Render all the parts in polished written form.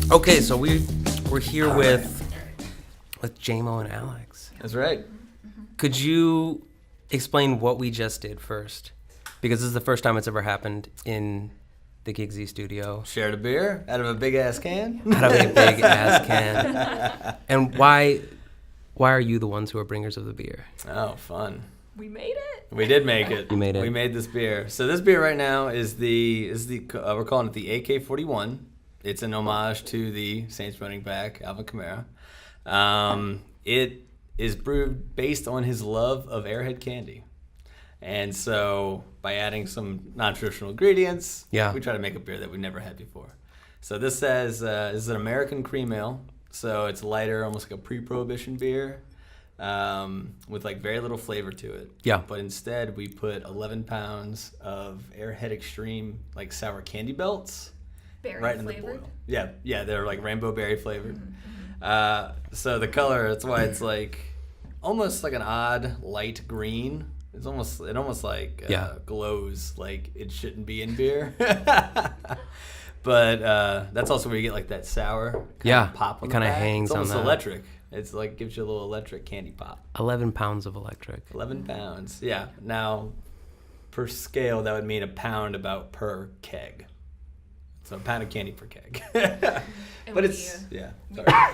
Okay, so we're here with JMO and Alex. That's right. Could you explain what we just did first? Because this is the first time it's ever happened in the Gigsy studio. Shared a beer out of a big ass can. Out of a big ass can. And why are you the ones who are bringers of the beer? Oh, fun. We made it. We did make it. You made it. We made this beer. So this beer right now is we're calling it the AK-41. It's an homage to the Saints running back Alvin Kamara. It is brewed based on his love of Airhead candy. And so by adding some non-traditional ingredients, we try to make a beer that we've never had before. So this says this is an American cream ale. So it's lighter, almost like a pre-prohibition beer, with like very little flavor to it. Yeah. But instead we put 11 pounds of Airhead Extreme like sour candy belts. Berry Right flavored? in the boil. Yeah, they're like rainbow berry flavored. So the color, that's why it's like almost like an odd light green. It almost like glows like it shouldn't be in beer. But that's also where you get like that sour pop on it kind of the back. hangs It's on almost that. electric. It's like gives you a little electric candy pop. 11 pounds of electric. 11 pounds. Yeah. Now, per scale, that would mean a pound about per keg. So a pound of candy per keg. But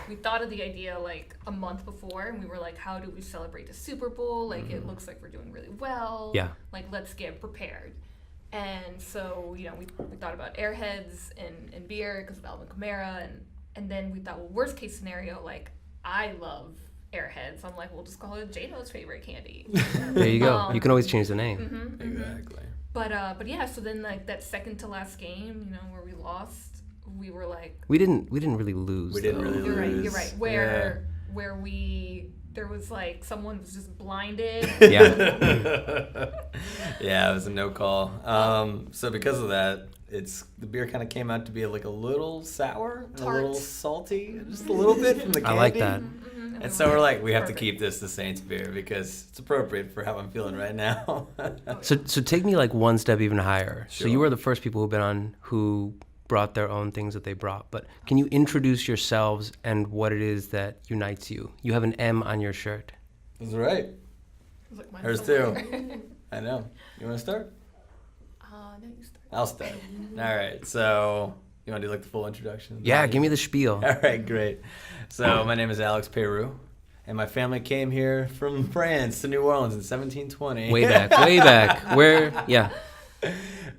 we thought of the idea like a month before, and we were like, how do we celebrate the Super Bowl? Like, it looks like we're doing really well. Yeah. Like, let's get prepared. And so, we thought about Airheads and beer because of Alvin Kamara, and then we thought, well, worst case scenario, like, I love Airheads. I'm like, we'll just call it JMO's favorite candy. There you go. You can always change the name. Exactly. But yeah, so then like that second to last game, where we lost, we were like, We didn't really lose. We didn't really lose. You're right. Where there was like someone was just blinded. Yeah. Yeah, it was a no call. So because of that, the beer kind of came out to be like a little sour, and a little salty, just a little bit from the candy. I like that. And so we're like, we have to keep this the Saints beer because it's appropriate for how I'm feeling right now. So take me like one step even higher. Sure. So you were the first people who've been on who brought their own things that they brought. But can you introduce yourselves and what it is that unites you? You have an M on your shirt. That's right. Like Hers too. I know. You want to start? No, you start. I'll start. All right. So you want to do like the full introduction? Yeah, give me the spiel. All right, great. So my name is Alex Peyroux, and my family came here from France to New Orleans in 1720. Way back. Where? Yeah.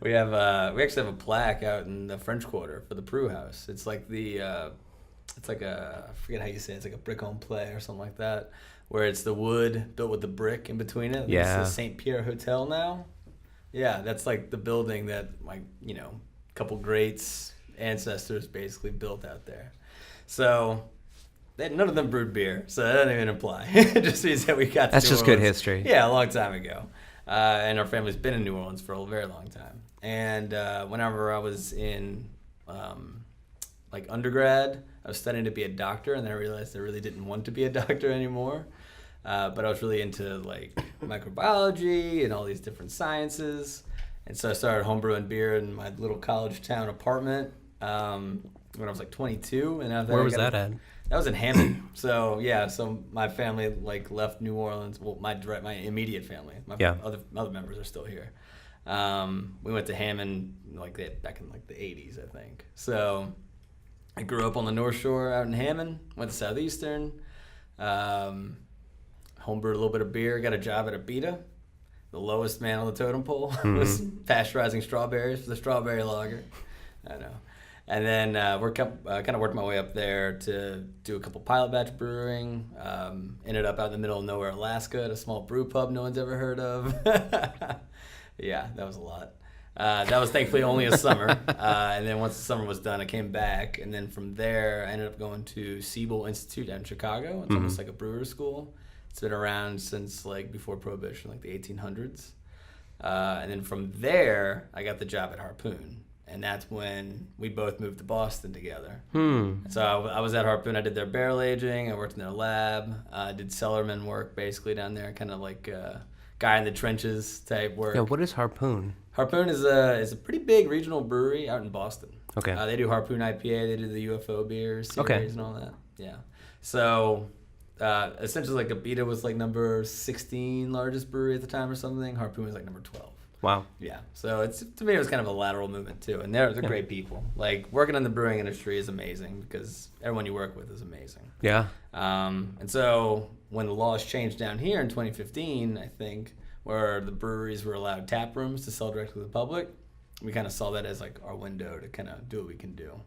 We actually have a plaque out in the French Quarter for the Peyroux House. It's like I forget how you say it. It's like a brick en place or something like that, where it's the wood built with the brick in between it. Yeah. It's the St. Pierre Hotel now. Yeah, that's like the building that a couple greats ancestors basically built out there. So none of them brewed beer, so that doesn't even apply. It just means that we got to That's New just Orleans. good history. Yeah, a long time ago. And our family's been in New Orleans for a very long time. And whenever I was in undergrad, I was studying to be a doctor, and then I realized I really didn't want to be a doctor anymore. But I was really into like microbiology and all these different sciences. And so I started homebrewing beer in my little college town apartment when I was like 22. And Where was that at? That was in Hammond. So my family like left New Orleans. Well, my immediate family, other members are still here. We went to Hammond back in like the 80s, I think. So I grew up on the North Shore out in Hammond. Went to Southeastern. Homebrewed a little bit of beer. Got a job at Abita. The lowest man on the totem pole was pasteurizing strawberries for the strawberry lager. I know. And then kind of worked my way up there to do a couple pilot batch brewing. Ended up out in the middle of nowhere, Alaska, at a small brew pub no one's ever heard of. Yeah, that was a lot. That was thankfully only a summer. And then once the summer was done, I came back. And then from there, I ended up going to Siebel Institute out in Chicago. It's almost like a brewer's school. It's been around since like before Prohibition, like the 1800s. And then from there, I got the job at Harpoon. And that's when we both moved to Boston together. So I was at Harpoon. I did their barrel aging. I worked in their lab. I did cellarman work basically down there, kind of like guy in the trenches type work. Yeah, what is Harpoon? Harpoon is a pretty big regional brewery out in Boston. Okay. They do Harpoon IPA. They do the UFO beers series Okay. and all that. Yeah. So essentially, like Abita was like number 16 largest brewery at the time or something. Harpoon was like number 12. Wow. Yeah. So it's to me it was kind of a lateral movement too, and they're great people. Like working in the brewing industry is amazing because everyone you work with is amazing. Yeah. And so when the laws changed down here in 2015, I think, where the breweries were allowed tap rooms to sell directly to the public, we kind of saw that as like our window to kind of do what we can do.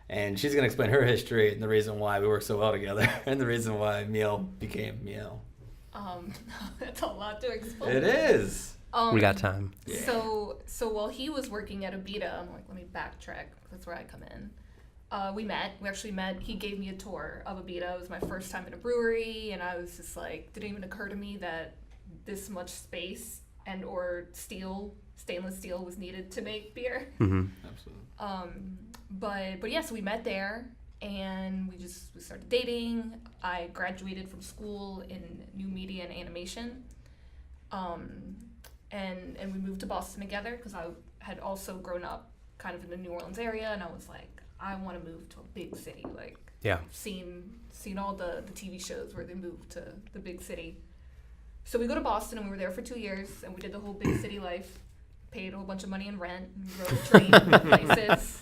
And she's going to explain her history and the reason why we work so well together and the reason why ME-ELLE became ME-ELLE. That's a lot to explain. It is. We got time. Yeah. So while he was working at Abita, I'm like, let me backtrack. That's where I come in. We actually met. He gave me a tour of Abita. It was my first time in a brewery, and I was just like, didn't even occur to me that this much space and or stainless steel was needed to make beer. Mm-hmm. Absolutely. But yeah, so we met there, and we started dating. I graduated from school in new media and animation. And we moved to Boston together because I had also grown up kind of in the New Orleans area, and I was like, I want to move to a big city. Like, Yeah. seen all the TV shows where they moved to the big city. So we go to Boston, and we were there for 2 years, and we did the whole big city life, paid a whole bunch of money in rent, and rode a train places.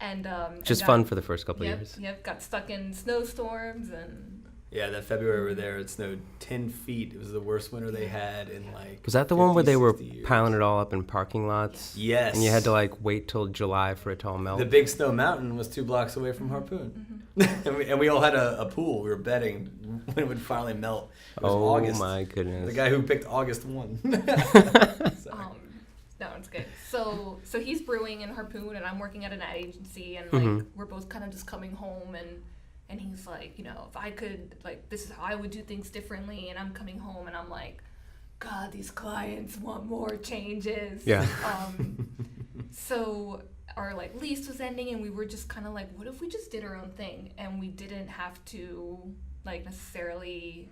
And Just fun for the first couple of years. Yep, got stuck in snowstorms and... Yeah, that February we were there, it snowed 10 feet. It was the worst winter they had in like Was that the one where they were 50 years. piling it all up in parking lots? Yes. And you had to like wait till July for it to all melt? The Big Snow Mountain was 2 blocks away from Harpoon. and we all had a pool. We were betting when it would finally melt. It was Oh August. my goodness. The guy who picked August won. No, it's good. So he's brewing in Harpoon, and I'm working at an ad agency, and like we're both kind of just coming home, and he's like, you know, if I could, like, this is how I would do things differently, and I'm coming home, and I'm like, God, these clients want more changes. Yeah. So our like lease was ending, and we were just kind of like, what if we just did our own thing, and we didn't have to like necessarily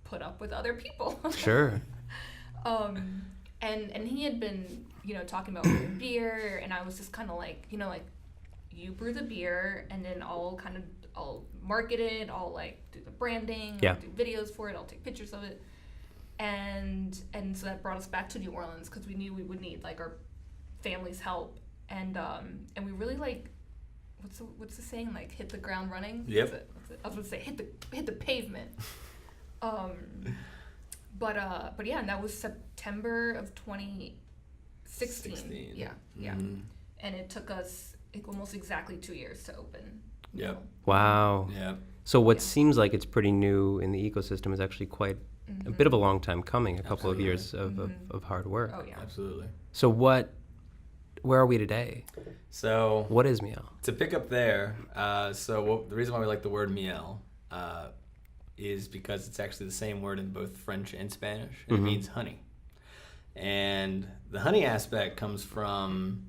put up with other people. Sure. And he had been, you know, talking about brewing beer, and I was just kind of like, you know, like, you brew the beer, and then I'll market it, I'll like do the branding, Yeah. I'll do videos for it, I'll take pictures of it, and so that brought us back to New Orleans because we knew we would need like our family's help, and we really like, what's the saying, like hit the ground running? Yep. I was gonna say hit the pavement. But yeah, and that was September of 2016. 16. Yeah. Mhm. And it took us almost exactly 2 years to open. Yep. Wow. Yeah. So what Yeah. seems like it's pretty new in the ecosystem is actually quite a bit of a long time coming, a couple of Absolutely. years of hard work. Oh yeah. Absolutely. So where are we today? So What is ME-ELLE? to pick up there, the reason why we like the word miel is because it's actually the same word in both French and Spanish, and it means honey. And the honey aspect comes from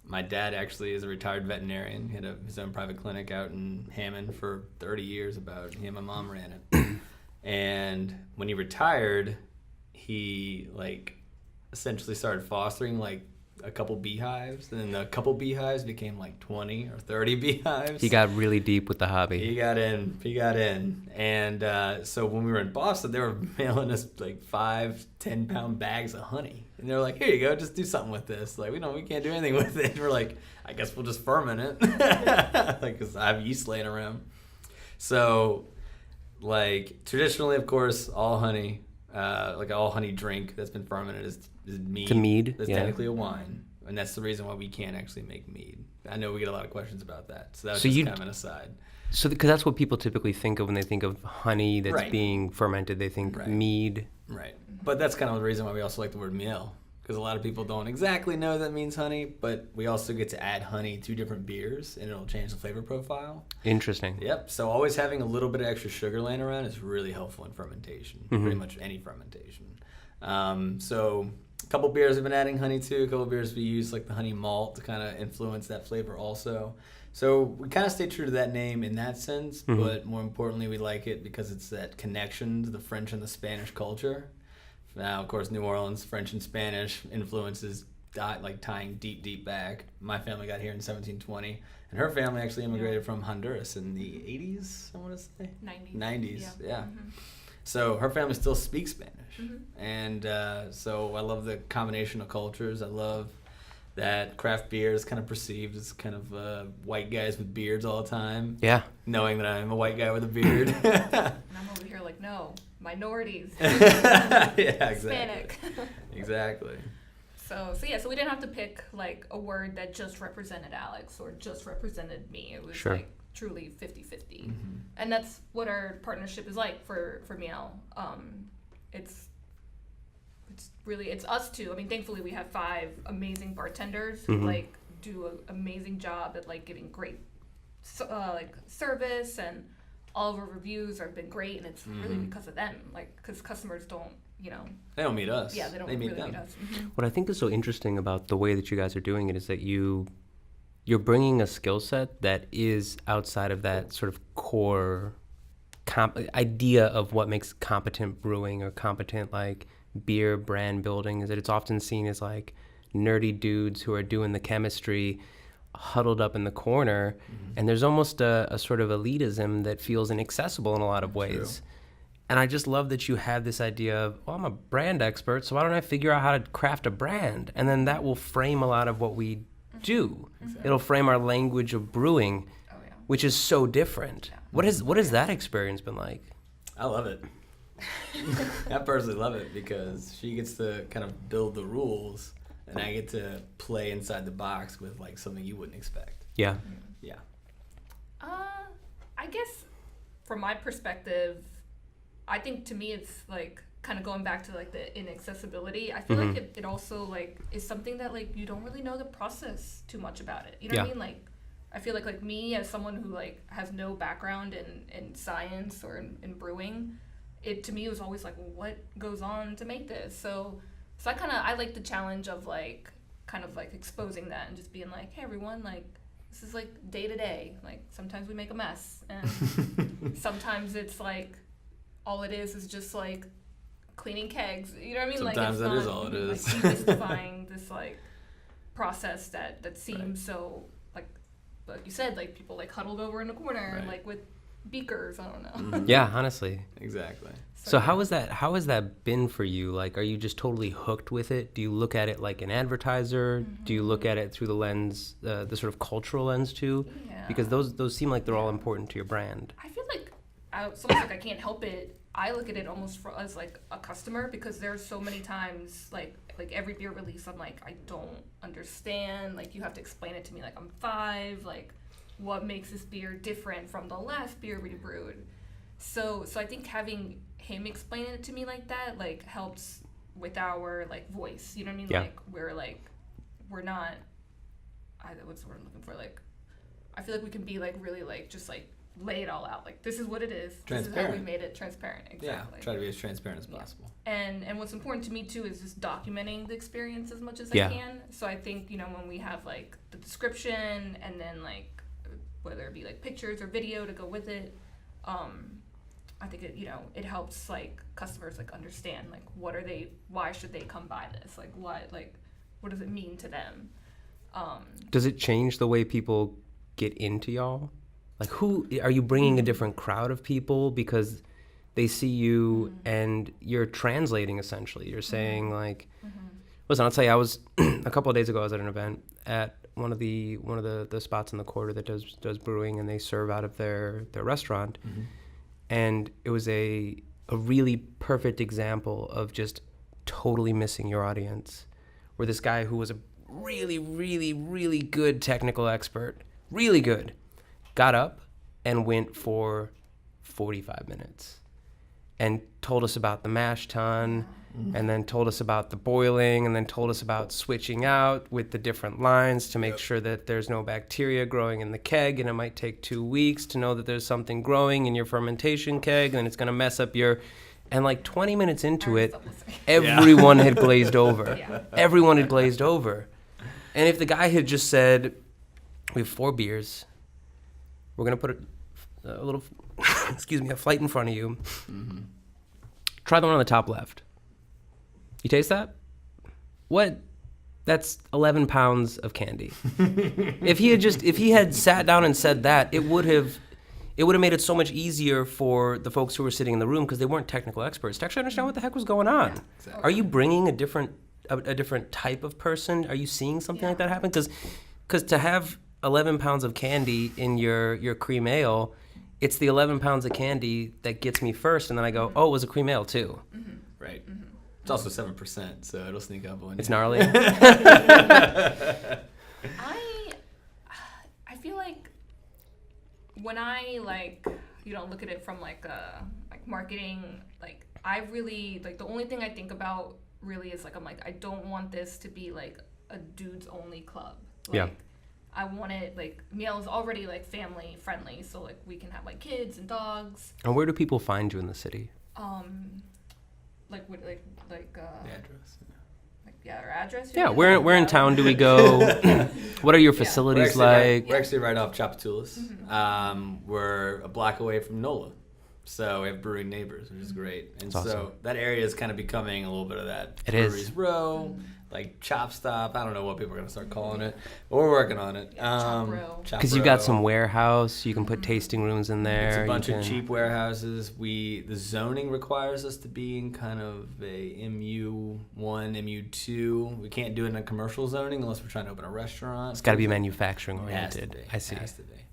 my dad. Actually is a retired veterinarian. He had his own private clinic out in Hammond for 30 years. He and my mom ran it. And when he retired, he like essentially started fostering like a couple beehives, and then the couple beehives became like 20 or 30 beehives. He got really deep with the hobby. He got in. And so when we were in Boston, they were mailing us like 5-10 pound bags of honey. And they were like, here you go, just do something with this. Like, we can't do anything with it. And we're like, I guess we'll just ferment it. Like, because I have yeast laying around. So, like, traditionally, of course, all honey, like all honey drink that's been fermented is mead. It's a mead, That's yeah. technically a wine. And that's the reason why we can't actually make mead. I know we get a lot of questions about that. So that was So just you- kind of an aside. So because that's what people typically think of when they think of honey that's Right. being fermented. They think Right. mead. Right. But that's kind of the reason why we also like the word miel. Because a lot of people don't exactly know that means honey, but we also get to add honey to different beers, and it'll change the flavor profile. Interesting. Yep. So always having a little bit of extra sugar laying around is really helpful in fermentation, pretty much any fermentation. So a couple beers we've been adding honey to. A couple beers we use like the honey malt to kind of influence that flavor also. So we kind of stay true to that name in that sense, but more importantly, we like it because it's that connection to the French and the Spanish culture. Now, of course, New Orleans, French and Spanish influences tying deep back. My family got here in 1720, and her family actually immigrated from Honduras in the 80s, I want to say. 90s, yeah. Mm-hmm. So her family still speaks Spanish. Mm-hmm. And so I love the combination of cultures. I love that craft beer is kind of perceived as kind of white guys with beards all the time. Yeah. Knowing that I'm a white guy with a beard. And I'm over here like, no, minorities. Yeah, exactly. Hispanic. Exactly. So we didn't have to pick like a word that just represented Alex or just represented me. It was like truly 50-50. Mm-hmm. And that's what our partnership is like for ME-ELLE. It's us two. I mean, thankfully we have 5 amazing bartenders who like do an amazing job at like giving great like service, and all of our reviews have been great, and it's really because of them, like because customers don't, they don't meet us. Yeah, they don't meet really them. meet us. Mm-hmm. What I think is so interesting about the way that you guys are doing it is that you're bringing a skill set that is outside of that sort of core idea of what makes competent brewing or competent like beer brand building, is that it's often seen as like nerdy dudes who are doing the chemistry huddled up in the corner, and there's almost a sort of elitism that feels inaccessible in a lot of ways. True. And I just love that you have this idea of, well, I'm a brand expert, so why don't I figure out how to craft a brand? And then that will frame a lot of what we do. Exactly. It'll frame our language of brewing, which is so different. Yeah. What has that experience been like? I love it. I personally love it because she gets to kind of build the rules, and I get to play inside the box with like something you wouldn't expect. Yeah. Yeah. I guess from my perspective, I think to me it's like kind of going back to like the inaccessibility. I feel like it also like is something that like you don't really know the process too much about it. You know what I mean? Like I feel like me as someone who like has no background in science or in brewing, it to me was always like, well, what goes on to make this? So I like the challenge of like kind of like exposing that and just being like, hey everyone, like this is like day to day. Like sometimes we make a mess, and sometimes it's like all it is just like cleaning kegs. You know what I mean? Sometimes like, that is all it is. Like demystifying this like process that seems so like you said, like people like huddled over in a corner like with beakers. I don't know. Mm-hmm. Yeah, honestly. Exactly. So how has that been for you? Like, are you just totally hooked with it? Do you look at it like an advertiser? Mm-hmm. Do you look at it through the lens, the sort of cultural lens too? Yeah. Because those seem like they're all important to your brand. I feel like it's almost like I can't help it. I look at it almost as like a customer, because there's so many times like every beer release I'm like, I don't understand. Like you have to explain it to me like I'm 5. Like what makes this beer different from the last beer we brewed? So I think having him explain it to me like that like helps with our like voice. You know what I mean? Yeah. Like we're not. What's the word I'm looking for? Like I feel like we can be like really like just like lay it all out. Like this is what it is. This is how we made it transparent. Exactly. Yeah. Try to be as transparent as possible. And what's important to me too is just documenting the experience as much as I can. So I think when we have like the description and then like whether it be like pictures or video to go with it, I think it helps like customers like understand like why should they come buy this, like what does it mean to them. Does it change the way people get into y'all? Like who are you bringing? A different crowd of people because they see you and you're translating essentially. You're saying like, listen, I'll tell you, I was a couple of days ago I was at an event at one of the spots in the quarter that does brewing, and they serve out of their restaurant. And it was a really perfect example of just totally missing your audience, where this guy who was a really, really, really good technical expert, really good, got up and went for 45 minutes and told us about the mash tun, and then told us about the boiling, and then told us about switching out with the different lines to make sure that there's no bacteria growing in the keg, and it might take 2 weeks to know that there's something growing in your fermentation keg, and it's going to mess up your... And like 20 minutes into it, everyone had glazed over. Everyone had glazed over. And if the guy had just said, we have 4 beers, we're going to put a little, a flight in front of you. Try the one on the top left. You taste that? What? That's 11 pounds of candy. If he had sat down and said that, it would have made it so much easier for the folks who were sitting in the room, because they weren't technical experts, to actually understand what the heck was going on. Yeah, exactly. Are you bringing a different type of person? Are you seeing something like that happen? Because to have 11 pounds of candy in your cream ale, it's the 11 pounds of candy that gets me first, and then I go, oh, it was a cream ale too. Mm-hmm. Right. Mm-hmm. It's also 7%, so it'll sneak up on you. It's gnarly. I feel like when I look at it from like marketing, like I really like the only thing I think about really is like I don't want this to be like a dudes only club. Like, yeah. I want it like ME-ELLE is already like family friendly, so like we can have like kids and dogs. And where do people find you in the city? The address. Our address. Yeah, where in town do we go? What are your facilities like? We're actually right off Chapatulas. Mm-hmm. We're a block away from NOLA, so we have brewing neighbors, which is great. And That's so awesome. that area is kind of becoming a little bit of that. It Breweries is. Row, like Chop Stop. I don't know what people are going to start calling it, but we're working on it. Chop Row. Because you've got some warehouse, you can put tasting rooms in there. It's a bunch of cheap warehouses. The zoning requires us to be in kind of a MU1, MU2. We can't do it in a commercial zoning unless we're trying to open a restaurant. It's got to be manufacturing oriented. It I see. It has to be.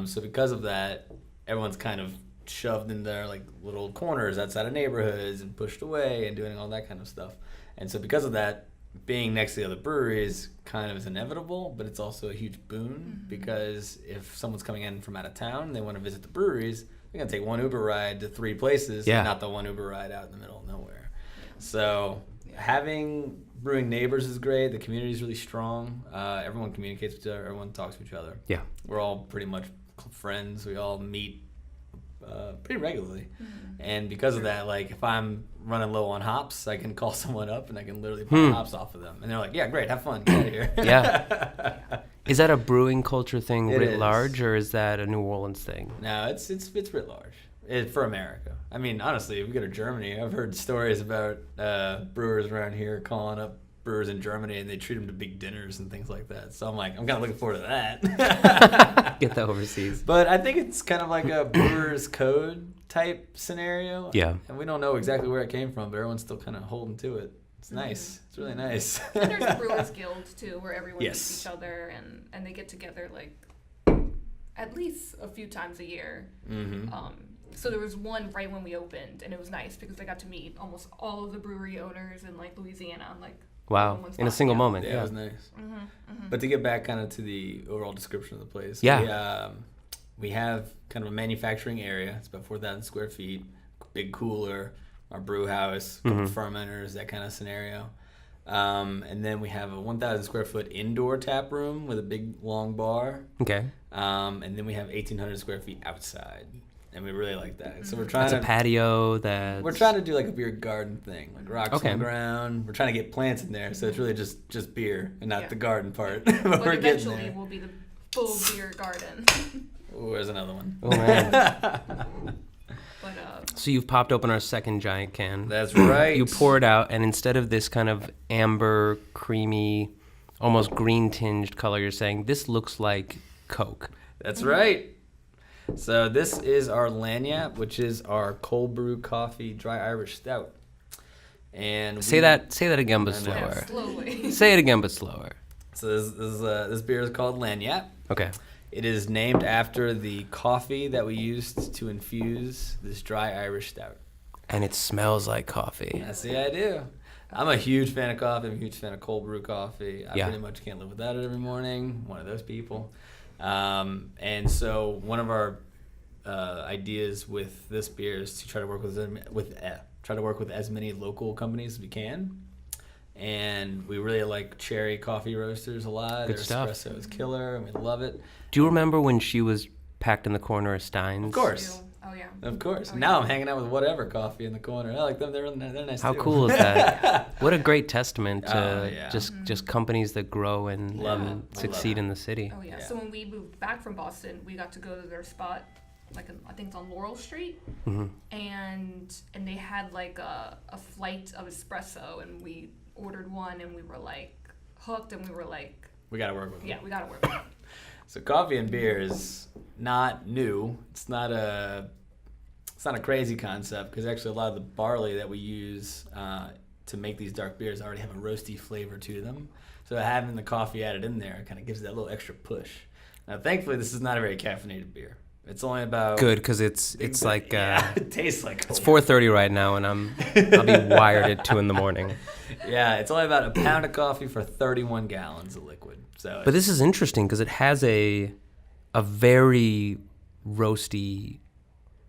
So because of that, everyone's kind of shoved in their like little corners outside of neighborhoods and pushed away and doing all that kind of stuff. And so because of that, being next to the other breweries kind of is inevitable, but it's also a huge boon because if someone's coming in from out of town and they want to visit the breweries, they're going to take one Uber ride to 3 places and not the one Uber ride out in the middle of nowhere. So having brewing neighbors is great. The community is really strong. Everyone communicates with each other. Everyone talks to each other. Yeah. We're all pretty much friends. We all meet pretty regularly. And because of that, like if I'm running low on hops, I can call someone up and I can literally buy hops off of them. And they're like, yeah, great, have fun, get out of here. Yeah. Is that a brewing culture thing It writ is. large, or is that a New Orleans thing? No, it's writ large. For America. I mean, honestly, if we go to Germany, I've heard stories about brewers around here calling up brewers in Germany and they treat them to big dinners and things like that. So I'm like, I'm kind of looking forward to that. Get that overseas. But I think it's kind of like a brewer's code type scenario. Yeah. And we don't know exactly where it came from, but everyone's still kind of holding to it. It's nice. It's really nice. And there's a Brewers Guild too, where everyone meets each other and they get together like at least a few times a year. Mm-hmm. So there was one right when we opened, and it was nice because I got to meet almost all of the brewery owners in like Louisiana, like Wow. In a single moment. Yeah, it was nice. But to get back kind of to the overall description of the place, we have kind of a manufacturing area. It's about 4,000 square feet, big cooler, our brew house, couple fermenters, that kind of scenario. And then we have a 1,000 square foot indoor tap room with a big long bar. Okay. And then we have 1,800 square feet outside. And we really like that. So we're trying That's a patio that... We're trying to do like a beer garden thing, like rocks on the ground. We're trying to get plants in there, so it's really just beer and not the garden part. but we're eventually getting there. will be the full beer garden. Oh, there's another one. Oh, man. But So you've popped open our second giant can. That's right. You pour it out, and instead of this kind of amber, creamy, almost green-tinged color, you're saying, this looks like Coke. That's right. So this is our Lanyap, which is our cold brew coffee dry Irish stout. And Say that again, but I know. slower. slowly. Say it again, but slower. So this beer is called Lanyap. Okay. It is named after the coffee that we used to infuse this dry Irish stout. And it smells like coffee. That's the idea. I'm a huge fan of coffee. I'm a huge fan of cold brew coffee. I pretty much can't live without it every morning. One of those people. And so one of our ideas with this beer is to try to work with as many local companies as we can. And we really like cherry coffee roasters a lot. Good Their stuff. espresso is killer, and we love it. Do you remember when she was packed in the corner of Stein's? Of course. Oh yeah. Of course. Oh, now yeah. I'm hanging out with whatever coffee in the corner. I like them. They're nice How too. cool is that? What a great testament to Oh, yeah. just companies that grow and Love it. succeed in the city. Oh yeah. Yeah. So when we moved back from Boston, we got to go to their spot I think it's on Laurel Street, and they had like a flight of espresso, and we ordered one, and we were like hooked, and we were like, we gotta work with it. yeah, we gotta work with it. So coffee and beer is not new. It's not a crazy concept, because actually a lot of the barley that we use to make these dark beers already have a roasty flavor to them. So having the coffee added in there kind of gives that little extra push. Now, thankfully, this is not a very caffeinated beer. It's only about Good, because it's like it tastes like it's 4:30 right now, and I'll be wired at 2 a.m. Yeah, it's only about a pound of coffee for 31 gallons of liquid. So, But this is interesting because it has a very roasty,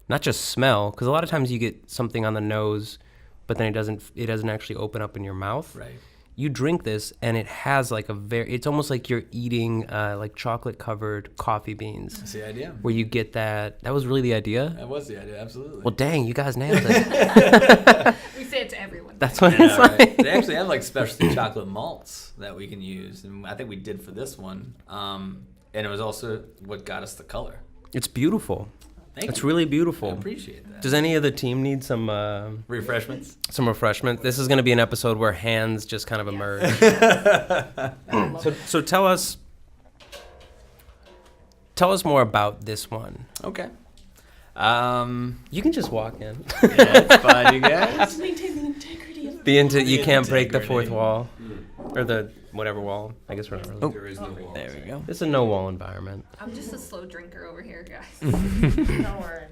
not just smell, because a lot of times you get something on the nose, but then it doesn't actually open up in your mouth. right. You drink this, and it has like it's almost like you're eating like chocolate covered coffee beans, That's the idea. where you get that was really the idea. That was the idea, absolutely. Well, dang, you guys nailed it. We say it to everyone. That's what Yeah, it's right. like. They actually have like specialty chocolate malts that we can use, and I think we did for this one. And it was also what got us the color. It's beautiful. Thank It's you. really I beautiful. appreciate that. Does any of the team need some Refreshments? refreshment? This is going to be an episode where hands just kind of emerge. So tell us more about this one. Okay. You can just walk in. It's fine, you guys. Maintain the integrity of You can't break the integrity. fourth wall, or the whatever wall. I guess we're not really. There is no wall. There we go. It's a no wall environment. I'm just a slow drinker over here, guys. Don't worry.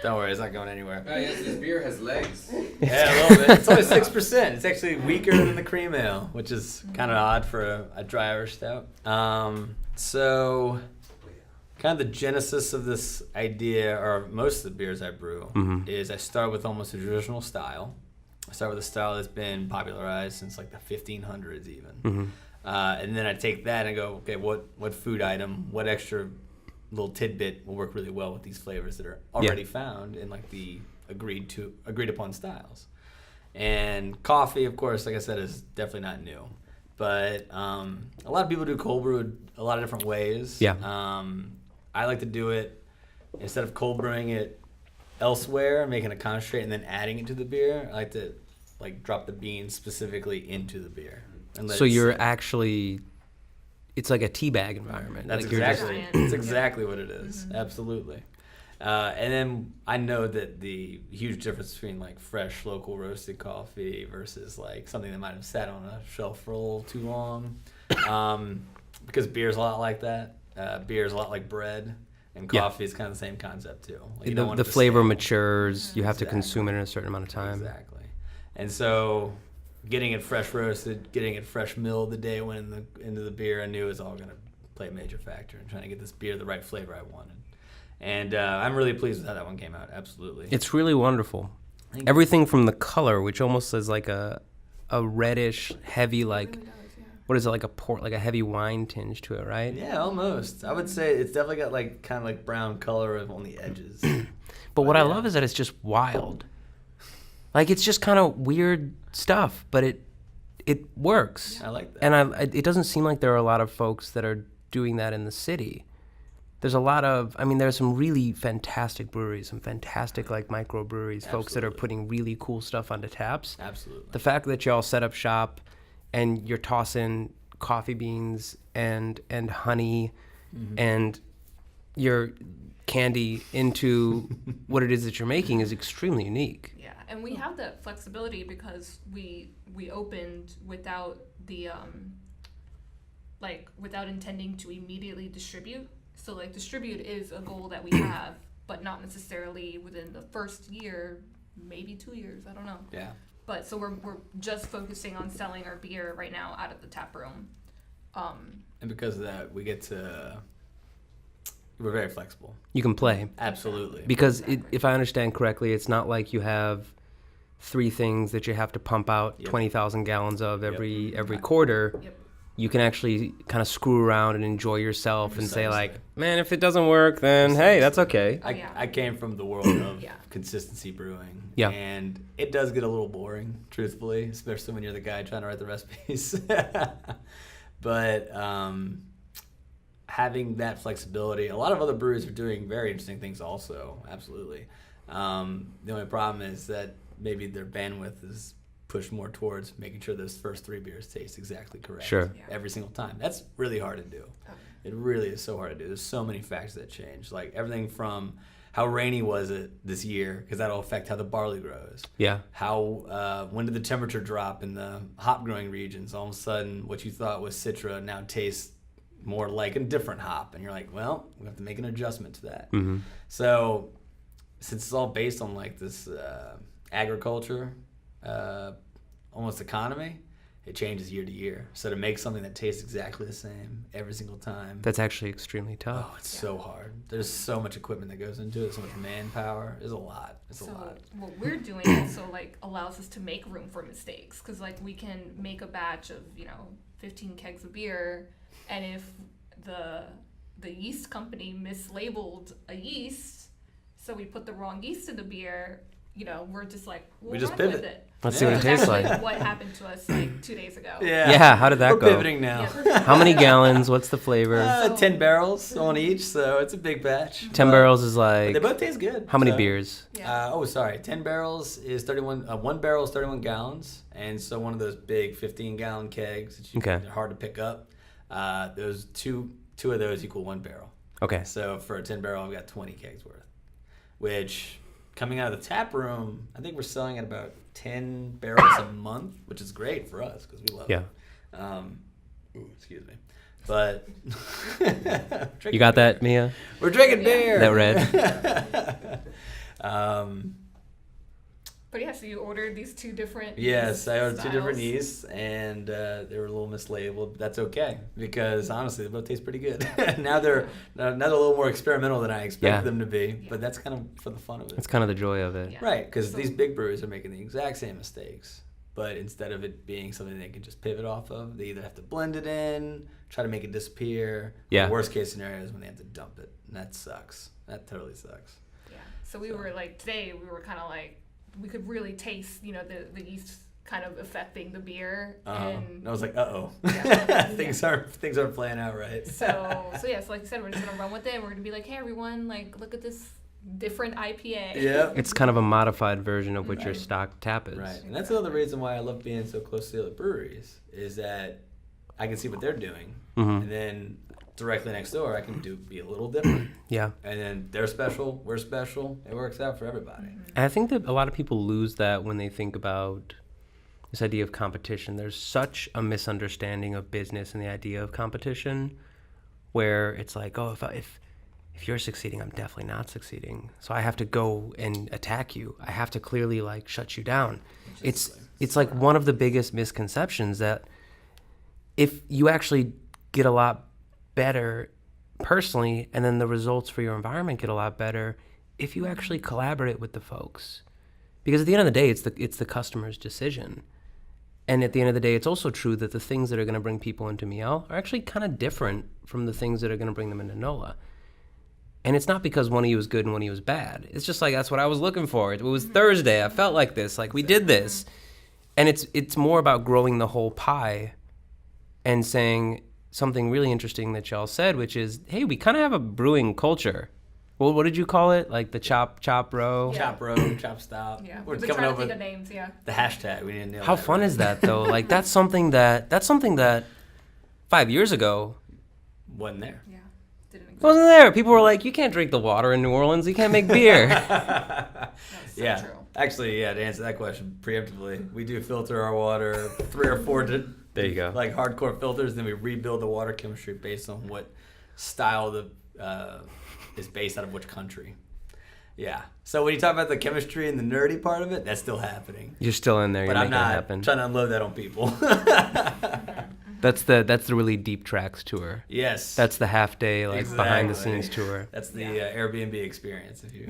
Don't worry, it's not going anywhere. Oh, yes, this beer has legs. Yeah, a little bit. It's only 6%. It's actually weaker than the cream ale, which is kind of odd for a dry Irish stout. So, kind of the genesis of this idea, or most of the beers I brew, is I start with almost a traditional style. I start with a style that's been popularized since like the 1500s even. And then I take that and go, okay, what food item, what extra little tidbit will work really well with these flavors that are already found in like the agreed upon styles. And coffee, of course, like I said, is definitely not new. But a lot of people do cold brew a lot of different ways. Yeah. I like to do it instead of cold brewing it elsewhere, making a concentrate and then adding it to the beer. I like to drop the beans specifically into the beer. And let So it you're sit. actually, it's like a teabag environment. That's Like you're just- exactly Giant. that's exactly what it is. Absolutely. And then I know that the huge difference between like fresh local roasted coffee versus like something that might have sat on a shelf for a little too long, because beer's a lot like that. Beer's a lot like bread, and Yeah. coffee is kind of the same concept too. Like, you don't want the it to flavor stale. matures. You have to Exactly. consume it in a certain amount of time. Exactly. And so, getting it fresh roasted, getting it fresh milled the day it went into the beer, I knew was all going to play a major factor in trying to get this beer the right flavor I wanted. And I'm really pleased with how that one came out. Absolutely. It's really wonderful. Thank you. Everything from the color, which almost is like a reddish, heavy, like what is it, like a heavy wine tinge to it, right? Yeah, almost. I would say it's definitely got like kind of like brown color on the edges. But what I yeah. love is that it's just wild. Like it's just kind of weird stuff, but it works. I like that. And it doesn't seem like there are a lot of folks that are doing that in the city. There's a lot of, there's some really fantastic breweries, some fantastic like microbreweries, folks that are Absolutely. putting really cool stuff onto taps. Absolutely. The fact that y'all set up shop and you're tossing coffee beans and honey and your candy into what it is that you're making is extremely unique. Yeah, and we have that flexibility because we opened without the without intending to immediately distribute. So like distribute is a goal that we have, but not necessarily within the first year, maybe 2 years, I don't know. Yeah. But so we're just focusing on selling our beer right now out of the tap room. And because of that, we're very flexible. You can play. Absolutely. Because if I understand correctly, it's not like you have 3 things that you have to pump out Yep. 20,000 gallons of Yep. every quarter. Yep. You can actually kind of screw around and enjoy yourself and say Precisely. like, man, if it doesn't work, then hey, that's okay. Oh, yeah. I came from the world of Yeah. consistency brewing. Yeah. And it does get a little boring, truthfully, especially when you're the guy trying to write the recipes. But having that flexibility. A lot of other breweries are doing very interesting things also, absolutely. The only problem is that maybe their bandwidth is pushed more towards making sure those first 3 beers taste exactly correct Sure. every single time. That's really hard to do. It really is so hard to do. There's so many factors that change, like everything from how rainy was it this year, because that'll affect how the barley grows. Yeah. How when did the temperature drop in the hop growing regions? All of a sudden, what you thought was Citra now tastes more like a different hop, and you're like, well, we have to make an adjustment to that. Mm-hmm. So, since it's all based on like this agriculture, almost economy, it changes year to year. So to make something that tastes exactly the same every single time, That's actually extremely tough. oh, it's so hard. There's so much equipment that goes into it, so much manpower. There's a lot. It's So a lot. what we're doing also like allows us to make room for mistakes, because like we can make a batch of 15 kegs of beer, and if the yeast company mislabeled a yeast, so we put the wrong yeast in the beer, we're just like, we'll We just run with pivot. it. Let's see what it That's tastes actually like. what happened to us like 2 days ago. Yeah, how did that We're go? pivoting now. Yeah. How many gallons? What's the flavor? 10 barrels on each, so it's a big batch. 10 But- barrels is but like, they both taste good. how many so- beers? Yeah. 10 barrels is 31. 1 barrel is 31 gallons, and so one of those big 15-gallon kegs that Okay. they're hard to pick up. Those two of those equal 1 barrel. Okay. So for a 10 barrel, I've got 20 kegs worth, which coming out of the tap room, I think we're selling at about 10 barrels a month, which is great for us because we love Yeah. it. Excuse me. But You got that, Mia? we're drinking beer. That red? But yeah, so you ordered these 2 different Yes, yeast I ordered 2 different styles. yeasts, and they were a little mislabeled. But that's okay because honestly, they both taste pretty good. now they're a little more experimental than I expected Yeah. them to be, Yeah. but that's kind of for the fun of it. That's kind of the joy of it. Yeah. Right, because So- these big breweries are making the exact same mistakes, but instead of it being something they can just pivot off of, they either have to blend it in, try to make it disappear. Yeah. The worst case scenario is when they have to dump it, and that sucks. That totally sucks. Yeah. So we were like, today we were kind of like, we could really taste, the yeast kind of affecting the beer. And I was like, uh-oh. Yeah. things aren't playing out right. So yeah, so like you said, we're just gonna run with it. And we're gonna be like, hey everyone, like look at this different IPA. Yeah. It's kind of a modified version of what your Right. stock tap is. Right, and that's another reason why I love being so close to the other breweries is that I can see what they're doing, Mhm. and then directly next door I can be a little different, Yeah. and then they're special, we're special. It works out for everybody. And I think that a lot of people lose that when they think about this idea of competition. There's such a misunderstanding of business and the idea of competition, where it's like, oh, if you're succeeding, I'm definitely not succeeding. So I have to go and attack you. I have to clearly like shut you down. It's like one of the biggest misconceptions that if you actually get a lot better personally, and then the results for your environment get a lot better if you actually collaborate with the folks. Because at the end of the day, it's the customer's decision. And at the end of the day, it's also true that the things that are going to bring people into ME-ELLE are actually kind of different from the things that are going to bring them into NOLA. And it's not because one of you was good and one of you was bad. It's just like, that's what I was looking for. It was Thursday. I felt like this. Like, we did this. And it's more about growing the whole pie and saying something really interesting that y'all said, which is, hey, we kind of have a brewing culture. Well, what did you call it? Like the chop row? Yeah. Chop row, chop stop. Yeah. We're We've just been coming trying over to think of names. Yeah. the hashtag. We didn't nail How that fun right. is that though? Like that's something that 5 years ago Wasn't there. Yeah. Didn't exist. wasn't there. People were like, you can't drink the water in New Orleans. You can't make beer. That's so Yeah. true. Actually, yeah, to answer that question preemptively, we do filter our water 3 or 4 There you go. like hardcore filters, then we rebuild the water chemistry based on what style is based out of which country. Yeah. So when you talk about the chemistry and the nerdy part of it, that's still happening. You're still in there. You're But I'm making it not happen. trying to unload that on people. That's the really deep tracks tour. Yes. That's the half day like behind the Exactly. scenes tour. That's the Yeah. Airbnb experience. If you.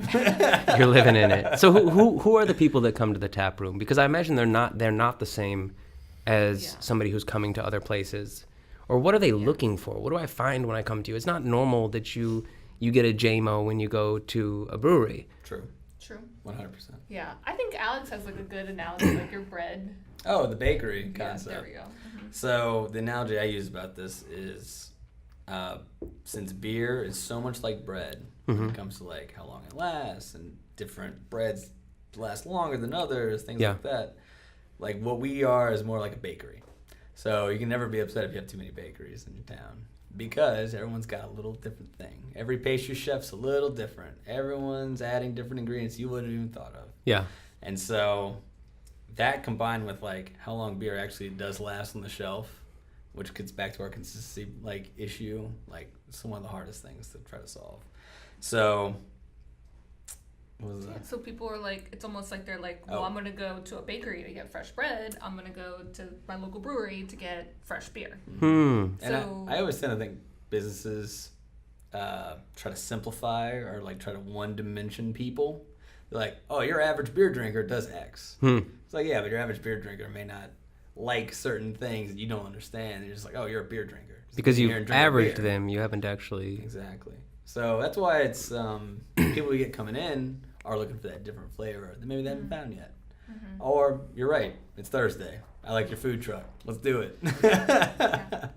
You're living in it. So who are the people that come to the tap room? Because I imagine they're not the same as Yeah. somebody who's coming to other places. Or what are they looking for? What do I find when I come to you? It's not normal that you get a JMO when you go to a brewery. True. True. 100%. Yeah. I think Alex has like a good analogy, like your bread. Oh, the bakery Yeah. concept. There we go. So the analogy I use about this is since beer is so much like bread when it comes to like how long it lasts and different breads last longer than others, things like that. Like what we are is more like a bakery. So you can never be upset if you have too many bakeries in your town because everyone's got a little different thing. Every pastry chef's a little different. Everyone's adding different ingredients you wouldn't have even thought of. Yeah. And so that combined with like how long beer actually does last on the shelf, which gets back to our consistency like issue, like it's one of the hardest things to try to solve. So what was that? So people are like, it's almost like they're like, well, I'm going to go to a bakery to get fresh bread. I'm going to go to my local brewery to get fresh beer. And So I always tend to think businesses try to simplify or like try to one-dimension people. They're like, oh, your average beer drinker does X. It's like, yeah, but your average beer drinker may not like certain things that you don't understand. They're just like, oh, you're a beer drinker. Just Because get in you've here and drink a averaged beer. them, you haven't actually. Exactly. So that's why it's people we get coming in are looking for that different flavor that maybe they haven't found yet. Or you're right, it's Thursday. I like your food truck. Let's do it. yeah.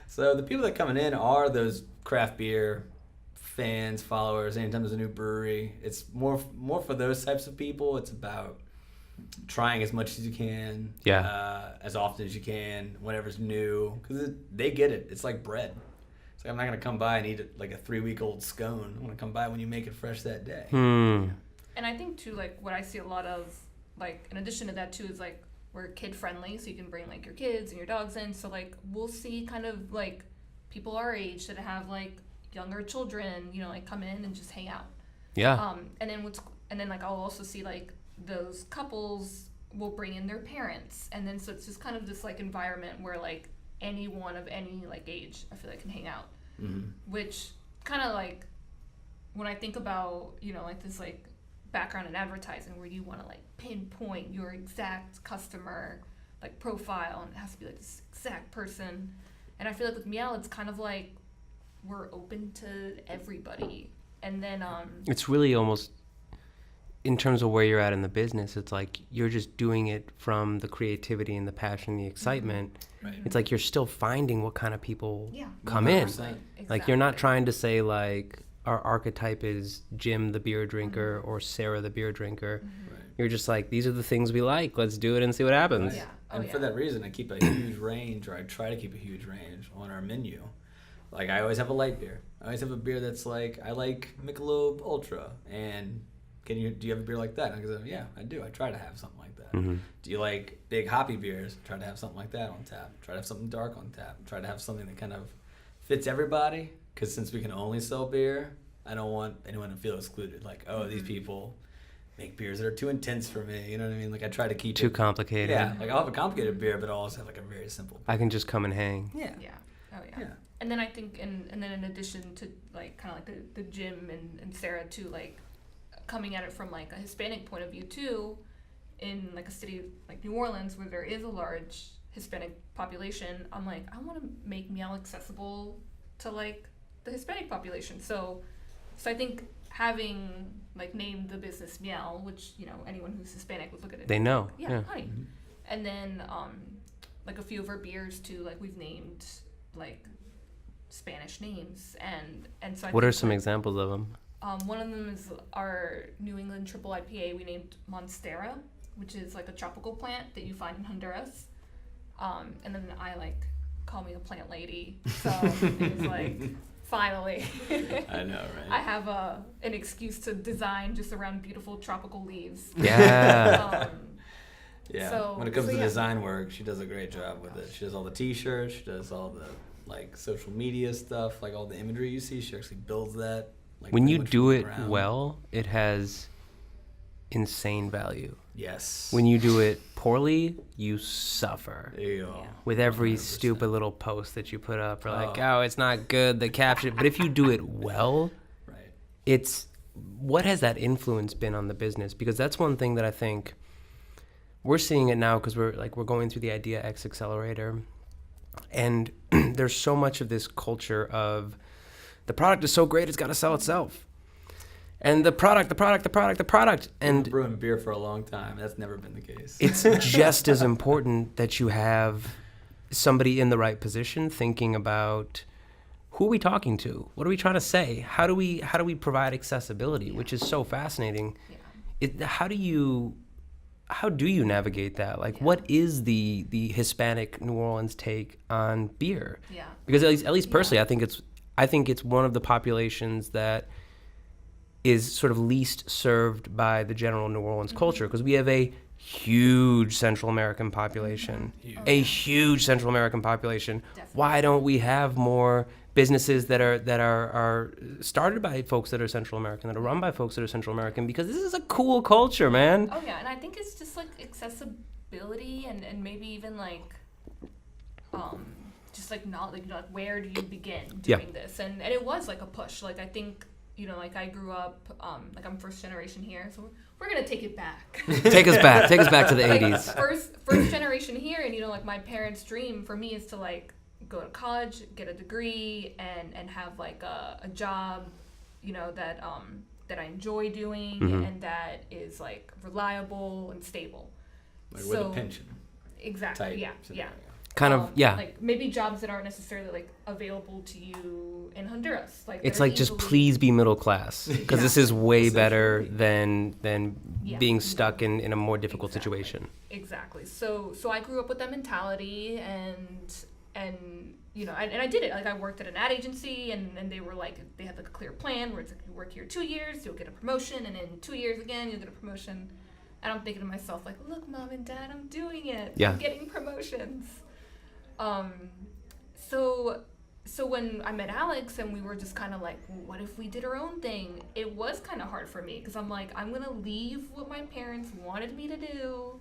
So the people that coming in are those craft beer fans, followers. Anytime there's a new brewery, it's more for those types of people. It's about trying as much as you can, as often as you can, whenever's new, because they get it. It's like bread. It's like I'm not gonna come by and eat it like a 3-week-old scone. I'm gonna come by when you make it fresh that day. And I think too, like what I see a lot of, like in addition to that too, is like we're kid friendly, so you can bring like your kids and your dogs in. So like we'll see kind of like people our age that have like younger children, you know, like come in and just hang out. Yeah. And then like I'll also see like those couples will bring in their parents, and then so it's just kind of this like environment where like anyone of any like age I feel like can hang out, which kind of like when I think about, you know, like this like background in advertising where you want to like pinpoint your exact customer like profile and it has to be like this exact person, and I feel like with ME-ELLE it's kind of like we're open to everybody. And then It's really almost, in terms of where you're at in the business, it's like you're just doing it from the creativity and the passion, the excitement. Right. It's like you're still finding what kind of people yeah, come in. 100%. Like you're not Exactly. trying to say like our archetype is Jim the beer drinker or Sarah the beer drinker. Right. You're just like, these are the things we like. Let's do it and see what happens. Yeah. And for that reason, I keep a huge range, or I try to keep a huge range on our menu. Like I always have a light beer. I always have a beer that's like, I like Michelob Ultra, and do you have a beer like that? And I go, yeah, I do. I try to have something like that. Do you like big hoppy beers? Try to have something like that on tap. Try to have something dark on tap. Try to have something that kind of fits everybody. Because since we can only sell beer, I don't want anyone to feel excluded. Like, oh, these people make beers that are too intense for me. You know what I mean? Like I try to keep Too it complicated. Yeah, like I'll have a complicated beer, but I'll also have like a very simple. I can just come and hang. Yeah. Yeah. Oh yeah. Yeah. And then I think, and then in addition to like kind of like the Jim and Sarah too, like coming at it from like a Hispanic point of view too, in like a city like New Orleans where there is a large Hispanic population, I'm like, I want to make ME-ELLE accessible to like the Hispanic population. So I think having like named the business ME-ELLE, which, you know, anyone who's Hispanic would look at it. They know. Yeah, honey. And then like a few of our beers too, like we've named like Spanish names, and so I What think are some like, examples of them? one of them is our New England triple IPA we named Monstera, which is like a tropical plant that you find in Honduras. And then I like call me a plant lady, so it was like finally I know, right? I have an excuse to design just around beautiful tropical leaves. Yeah. Yeah. So- when it comes so to yeah. design work, she does a great job with it. She does all the T-shirts. She does all the like social media stuff, like all the imagery you see. She actually builds that. Like, When pretty you much do from the it ground. well, it has insane value. Yes. When you do it poorly, you suffer. There you go. Yeah. With every 100%. stupid little post that you put up, or like, Oh. oh, it's not good, the caption. But if you do it well, Right. it's, what has that influence been on the business? Because that's one thing that I think we're seeing it now, because we're going through the Idea X Accelerator, and there's so much of this culture of the product is so great it's got to sell itself, and the product, And and brewing beer for a long time. That's never been the case. it's just as important that you have somebody in the right position thinking about who are we talking to? What are we trying to say? How do we provide accessibility, which is so fascinating. Yeah. How do you navigate that? Like, what is the Hispanic New Orleans take on beer? Yeah. Because at least personally, I think it's one of the populations that is sort of least served by the general New Orleans culture, because we have a huge Central American population, huge Central American population. Definitely. Why don't we have more businesses that are started by folks that are Central American, that are run by folks that are Central American? Because this is a cool culture, man. Oh yeah, and I think it's just like accessibility and maybe even like just like not like, where do you begin doing this? And it was like a push. Like I think, like I grew up, like I'm first generation here, so we're gonna take it back. Take us back to the Like, 80s. First generation here, and like my parents' dream for me is to like go to college, get a degree, and have like a job, that I enjoy doing and that is like reliable and stable. Like with a pension. Exactly. Type Yeah. scenario. Kind of, yeah. Like maybe jobs that aren't necessarily like available to you in Honduras. Like It's that are like, just easily- please be middle class, because this is way better than Yeah. being stuck in a more difficult Exactly. situation. Exactly. So I grew up with that mentality, and and I did it. Like I worked at an ad agency, and they were like, they had like a clear plan where it's like, you work here 2 years, you'll get a promotion, and in 2 years again you'll get a promotion. And I'm thinking to myself like, look, Mom and Dad, I'm doing it. Yeah. I'm getting promotions. So when I met Alex and we were just kind of like, well, what if we did our own thing? It was kind of hard for me, because I'm like, I'm gonna leave what my parents wanted me to do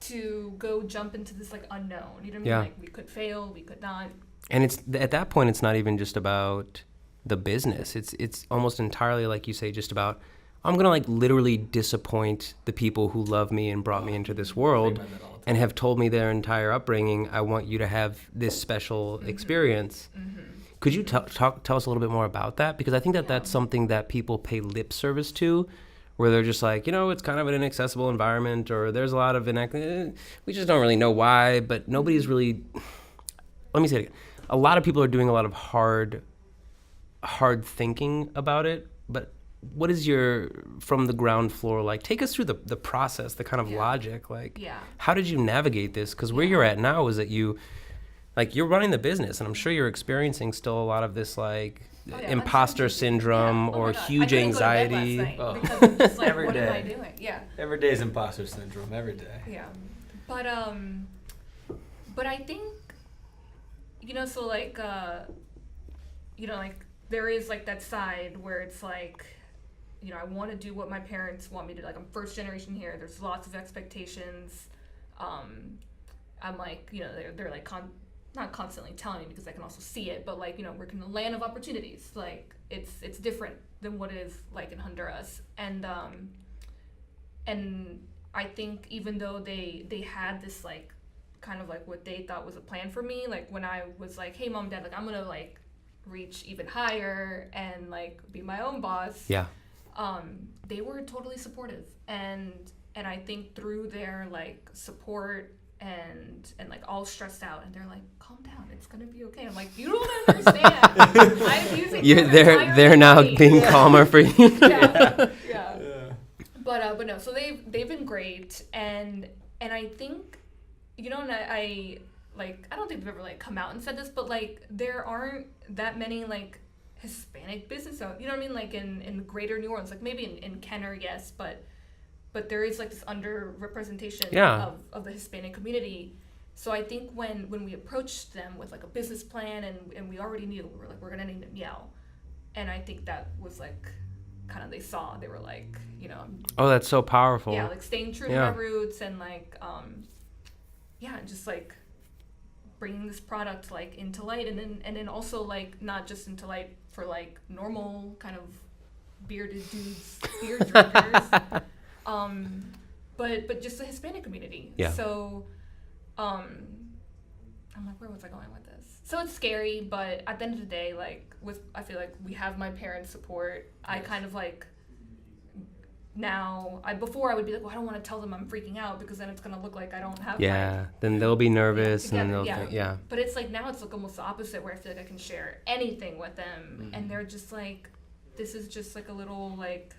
to go jump into this like unknown. You know what I mean? Yeah. Like we could fail, we could not. And it's at that point, it's not even just about the business. It's almost entirely, like you say, just about, I'm gonna like literally disappoint the people who love me and brought me into this world Think about that all the time. and have told me their entire upbringing, I want you to have this special experience. Could you tell us a little bit more about that? Because I think that that's something that people pay lip service to, where they're just like, it's kind of an inaccessible environment, or there's a lot of we just don't really know why, but nobody's really, let me say it again. A lot of people are doing a lot of hard thinking about it, but what is your, from the ground floor, like, take us through the process, the kind of logic, like, Yeah. how did you navigate this? Because where you're at now is that you're running the business, and I'm sure you're experiencing still a lot of this, like, Oh, yeah, imposter uncertainty. syndrome Yeah. Oh or my God. huge I couldn't go to bed anxiety. last night Oh. because I'm just like, Every what am I day. doing? Yeah. Every day is imposter syndrome. Every day. Yeah, but I think, so like, like there is like that side where it's like, I want to do what my parents want me to. Like I'm first generation here. There's lots of expectations. I'm like, they're like not constantly telling me, because I can also see it, but like, we're in a land of opportunities. Like it's different than what it is like in Honduras, and I think even though they had this like kind of like what they thought was a plan for me, like when I was like, hey Mom, Dad, like I'm gonna like reach even higher and like be my own boss. Yeah. They were totally supportive, and I think through their like support and like all stressed out, and they're like, calm down, it's gonna be okay. I'm like, you don't understand. I'm using They're now money. being calmer for you. Yeah. But no, so they've been great, and I think, and I like, I don't think they've ever like come out and said this, but like there aren't that many like Hispanic business owners, you know what I mean, like in greater New Orleans, like maybe in Kenner, yes, but there is like this underrepresentation of the Hispanic community. So I think when we approached them with like a business plan, and we already knew, we were like, we're gonna name it ME-ELLE, and I think that was like kind of, they were like, Oh, that's so powerful. yeah, like staying true to my roots, and like just like bringing this product like into light, and then also like not just into light for like normal kind of bearded dudes, beer drinkers, but just the Hispanic community. Yeah. So I'm like, where was I going with this? So it's scary, but at the end of the day, like I feel like we have my parents' support. I kind of like now, before I would be like, well, I don't want to tell them I'm freaking out because then it's going to look like I don't have Yeah. Then they'll be nervous, and then together, they'll yeah. think, yeah. But it's like now it's like almost the opposite, where I feel like I can share anything with them, and they're just like, this is just like a little like,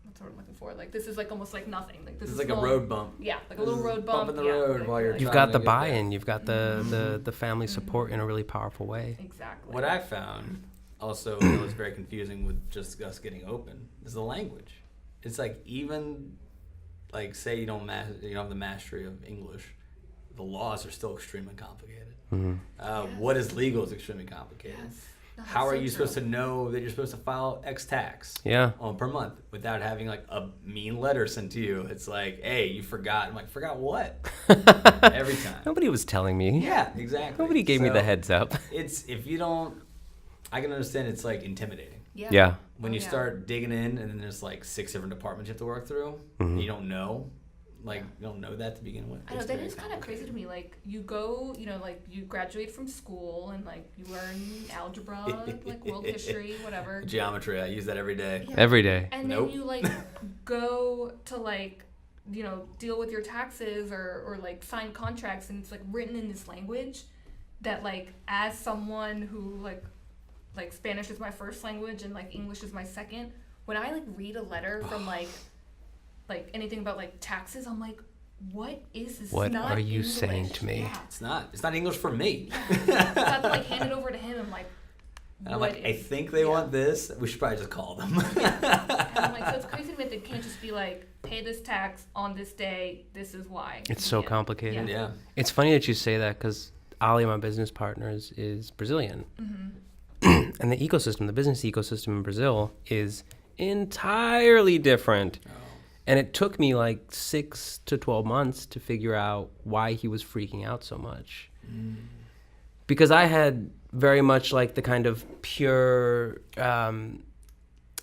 what's the word I'm looking for? Like this is like almost like nothing. Like this It's is like a road bump. Yeah, like a little road bump. in the road like, while you're like, You've trying got to the get there. buy-in. You've got the family support in a really powerful way. Exactly. What I found also that was very confusing with just us getting open is the language. It's like even like say you don't have the mastery of English, the laws are still extremely complicated. What is legal is extremely complicated. Yes. No, How that's are so you true. supposed to know that you're supposed to file X tax Yeah. per month without having like a mean letter sent to you? It's like, hey, you forgot. I'm like, forgot what? Every time. Nobody was telling me. Yeah, exactly. Nobody gave me the So, heads up. It's if you don't, I can understand it's like intimidating. Yeah. When you yeah. start digging in and then there's like 6 different departments you have to work through, and you don't know. Like, you don't know that to begin with. I know It's that very is kind of crazy to me. Like you go, like you graduate from school and like you learn algebra, like world history, whatever. Geometry, I use that every day. Yeah. Every day. And Nope. then you like go to like deal with your taxes or like sign contracts, and it's like written in this language that like as someone who like Spanish is my first language and like English is my second, when I like read a letter from like anything about like taxes, I'm like, what is this? What It's not are you English. saying to me? Yeah. It's not English for me. So I have to like hand it over to him. I'm like, And I'm what like, I is- think they yeah. want this. We should probably just call them. And I'm like, so it's crazy to me that they can't just be like, pay this tax on this day. This is why. It's so Yeah. complicated. Yeah. It's funny that you say that because Ali, my business partner, is Brazilian. And the business ecosystem in Brazil is entirely different. And it took me like 6 to 12 months to figure out why he was freaking out so much. Because I had very much like the kind of pure,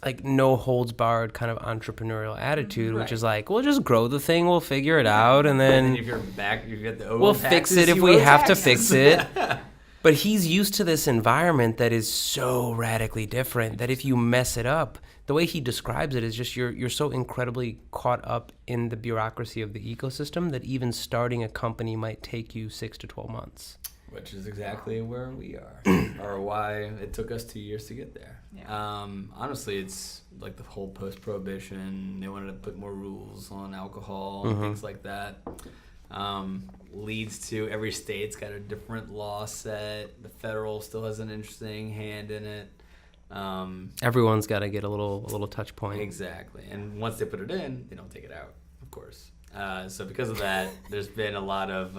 like no holds barred kind of entrepreneurial attitude, which Right. is like, we'll just grow the thing, we'll figure it out, and then if you're back, you get the we'll fix it if we have to fix it. But he's used to this environment that is so radically different that if you mess it up, the way he describes it is just you're so incredibly caught up in the bureaucracy of the ecosystem that even starting a company might take you 6 to 12 months. Which is exactly where we are, or why it took us 2 years to get there. Yeah. Honestly, it's like the whole post-prohibition. They wanted to put more rules on alcohol and things like that. Leads to every state's got a different law set. The federal still has an interesting hand in it. Everyone's got to get a little touch point. Exactly. And once they put it in, they don't take it out, of course. So because of that, there's been a lot of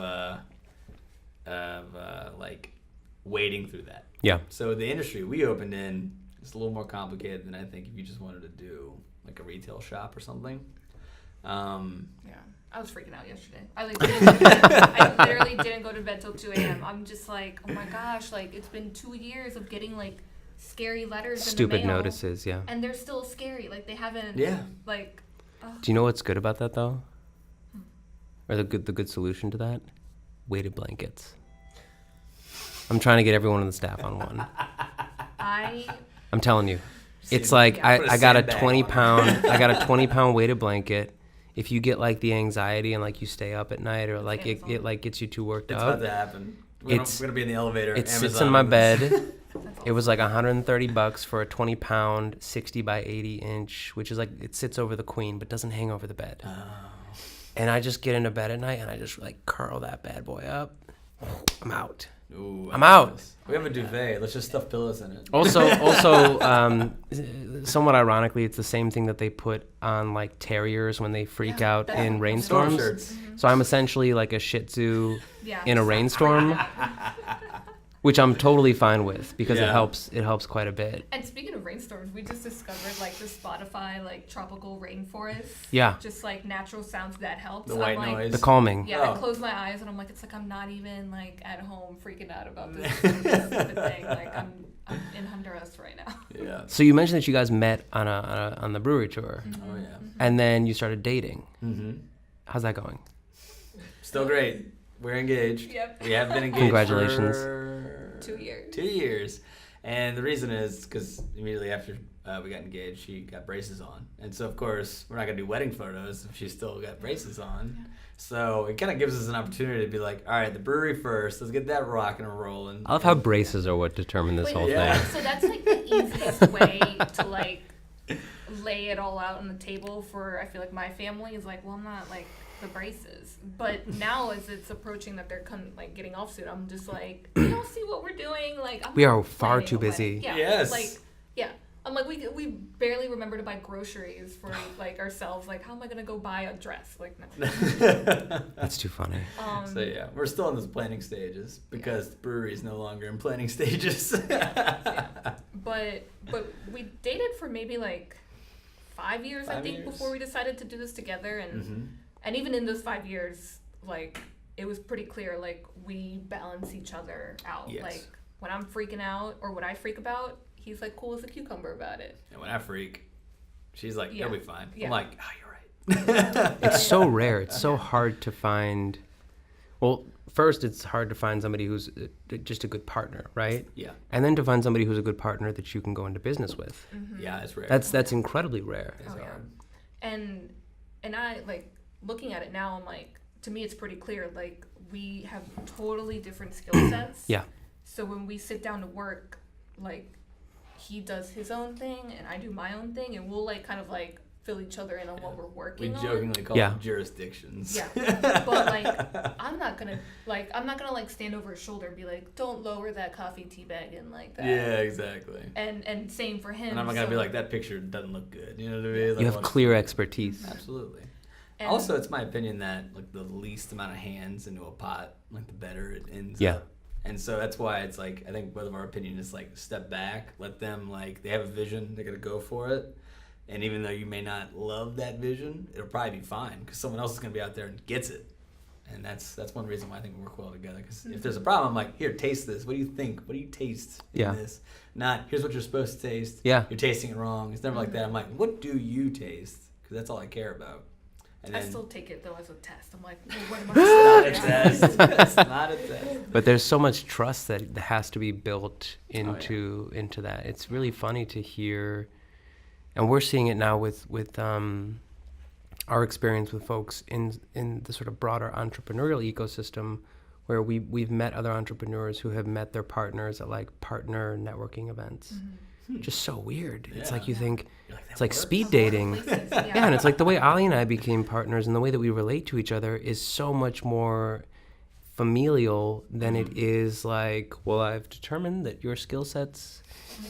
like wading through that. Yeah. So the industry we opened in is a little more complicated than I think if you just wanted to do like a retail shop or something. Yeah. I was freaking out yesterday. I literally didn't go to bed till 2 a.m. I'm just like, oh my gosh, like it's been 2 years of getting like scary letters Stupid in the mail, notices, yeah. and they're still scary. Like they haven't like Do you know what's good about that though? Or the good solution to that? Weighted blankets. I'm trying to get everyone on the staff on one. I'm telling you. It's like Yeah. Put a I got a sandbag 20 on it. pound I got a 20 pound weighted blanket. If you get like the anxiety and like you stay up at night or like it like gets you too worked It's up. about to happen. We're gonna be in the elevator. It sits Amazon in my with bed. It was like $130 for a 20 pound 60 by 80 inch, which is like it sits over the queen but doesn't hang over the bed. And I just get into bed at night and I just like curl that bad boy up. I'm out. Ooh, I'm out. this. We have a duvet. Let's just stuff pillows in it. Also, somewhat ironically, it's the same thing that they put on like terriers when they freak out that's in what- rainstorms. Storm shirts. So I'm essentially like a Shih Tzu yeah. in a rainstorm, which I'm totally fine with because Yeah. it helps quite a bit. And speaking of rainstorms, we just discovered like the Spotify like tropical rainforest. Yeah, Just like natural sounds that helps. The I'm white like, noise. the calming. Yeah, Oh. I close my eyes and I'm like, it's like I'm not even like at home freaking out about this stupid thing. Like I'm in Honduras right now. Yeah. So you mentioned that you guys met on the brewery tour, Oh yeah. and then you started dating. Mm-hmm. How's that going? Still great. We're engaged. Yep. We have been engaged. Congratulations. For 2 years. 2 years. And the reason is because immediately after we got engaged, she got braces on. And so, of course, we're not going to do wedding photos if she's still got braces on. Yeah. So it kind of gives us an opportunity to be like, all right, the brewery first. Let's get that rocking and rolling. I love how braces are what determine this Wait, whole yeah. thing. So that's like the easiest way to like lay it all out on the table for, I feel like my family is like, well, I'm not like the braces. But now as it's approaching that they're like getting off soon, I'm just like, you don't see what we're doing. Like I'm We are not far planning too a wedding. busy. Yeah. Yes. Like, yeah. I'm like, we barely remember to buy groceries for like ourselves. Like, how am I gonna go buy a dress? Like, no. That's too funny. So yeah, we're still in those planning stages because the brewery is no longer in planning stages. Yeah. But we dated for maybe like 5 years, I 5 think, years. before we decided to do this together. And and even in those 5 years, like it was pretty clear, like we balance each other out. Yes. Like when I'm freaking out or what I freak about, he's like cool as a cucumber about it. And when I freak, she's like, Yeah. "It'll be fine." Yeah. I'm like, "Oh, you're right." It's so rare. It's so hard to find. Well, first, it's hard to find somebody who's just a good partner, right? Yeah, And then to find somebody who's a good partner that you can go into business with. yeah, it's rare. That's incredibly rare. It's Oh, yeah. hard. And I like looking at it now, I'm like, to me it's pretty clear, like we have totally different skill sets. Yeah. So when we sit down to work, like he does his own thing and I do my own thing, and we'll like kind of like fill each other in on what we're We working on. jokingly call Yeah. them jurisdictions. Yeah. But like I'm not gonna like stand over his shoulder and be like, don't lower that coffee tea bag in like that. Yeah, exactly. And same for him. And I'm not gonna so- be like, that picture doesn't look good. You know what I mean? Like, You I have want- clear expertise. Absolutely. and- Also, it's my opinion that like the least amount of hands into a pot, like the better it ends Yeah. up. And so that's why it's like, I think both of our opinion is like step back, let them like, they have a vision, they're gonna go for it. And even though you may not love that vision, it'll probably be fine because someone else is gonna be out there and gets it. And that's one reason why I think we work well together. Because if there's a problem, I'm like, here, taste this. What do you think? What do you taste in Yeah. this? Not, here's what you're supposed to taste. Yeah. You're tasting it wrong. It's never like that. I'm like, what do you taste? Because that's all I care about. And I then, still take it though as a test. I'm like, well, what am not I a supposed to test. do? It's not a test. But there's so much trust that has to be built into that. It's really funny to hear, and we're seeing it now with our experience with folks in the sort of broader entrepreneurial ecosystem, where we've met other entrepreneurs who have met their partners at like partner networking events. Just so weird. It's Yeah. like you think You're like, that it's like works? speed dating. Places, Yeah, and it's like the way Ali and I became partners and the way that we relate to each other is so much more familial than it is like, well, I've determined that your skill sets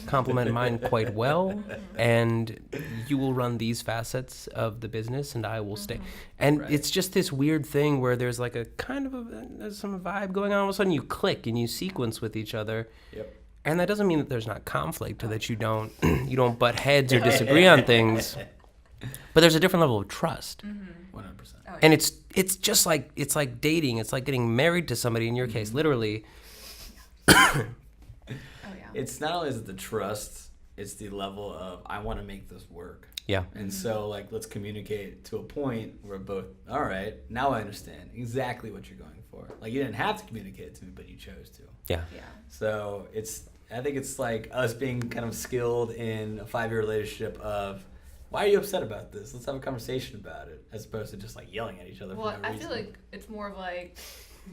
complement mine quite well, and you will run these facets of the business, and I will stay. And Right. it's just this weird thing where there's like a kind of there's some vibe going on. All of a sudden, you click and you sequence with each other. Yep. And that doesn't mean that there's not conflict or that you don't butt heads or disagree on things, but there's a different level of trust. 100%. Oh, And it's just like dating. It's like getting married to somebody. In your case, literally. Oh yeah. It's not only is it the trust, it's the level of, I want to make this work. Yeah. And so, like, let's communicate to a point where both, all right, now I understand exactly what you're going for. Like, you didn't have to communicate it to me, but you chose to. Yeah. Yeah. So I think it's like us being kind of skilled in a 5-year relationship of, why are you upset about this? Let's have a conversation about it, as opposed to just like yelling at each other. Well, for no I reason. feel like it's more of like,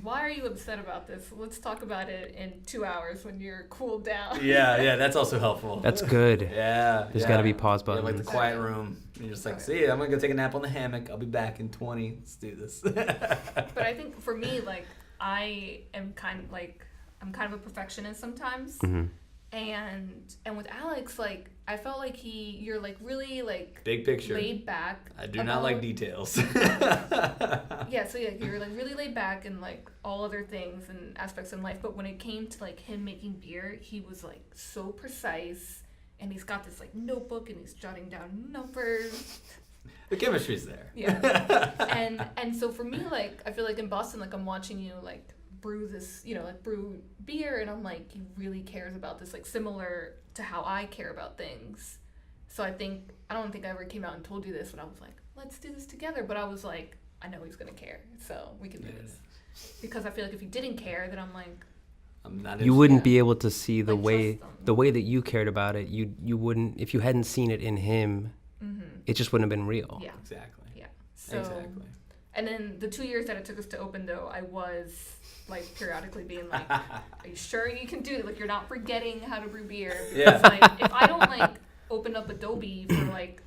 why are you upset about this? Let's talk about it in 2 hours when you're cooled down. Yeah, that's also helpful. That's good. Yeah. There's gotta be pause You have, like the buttons. quiet room. And you're just like, see, I'm gonna go take a nap on the hammock. I'll be back in 20. Let's do this. But I think for me, like, I am kind of a perfectionist sometimes. Mm-hmm. And with Alex, like, I felt like you're like really like Big picture. laid back. I do not like about- details. Yeah, so yeah, you're like really laid back and like all other things and aspects in life. But when it came to like him making beer, he was like so precise, and he's got this like notebook and he's jotting down numbers. The chemistry's there. Yeah. And so for me, like, I feel like in Boston, like I'm watching you like brew this, like brew beer, and I'm like, he really cares about this, like similar to how I care about things. So I don't think I ever came out and told you this, but I was like, let's do this together. But I was like, I know he's gonna care, so we can do this. Because I feel like if he didn't care, then I'm like, I'm not. You wouldn't Yeah. be able to see the Like, way trust them. the way that you cared about it. You wouldn't if you hadn't seen it in him. It just wouldn't have been real. Yeah. Exactly. Yeah. So, Exactly. and then the 2 years that it took us to open, though, I was like periodically being like, "Are you sure you can do it? Like, you're not forgetting how to brew beer." Yeah. Because, like, if I don't like open up Adobe for like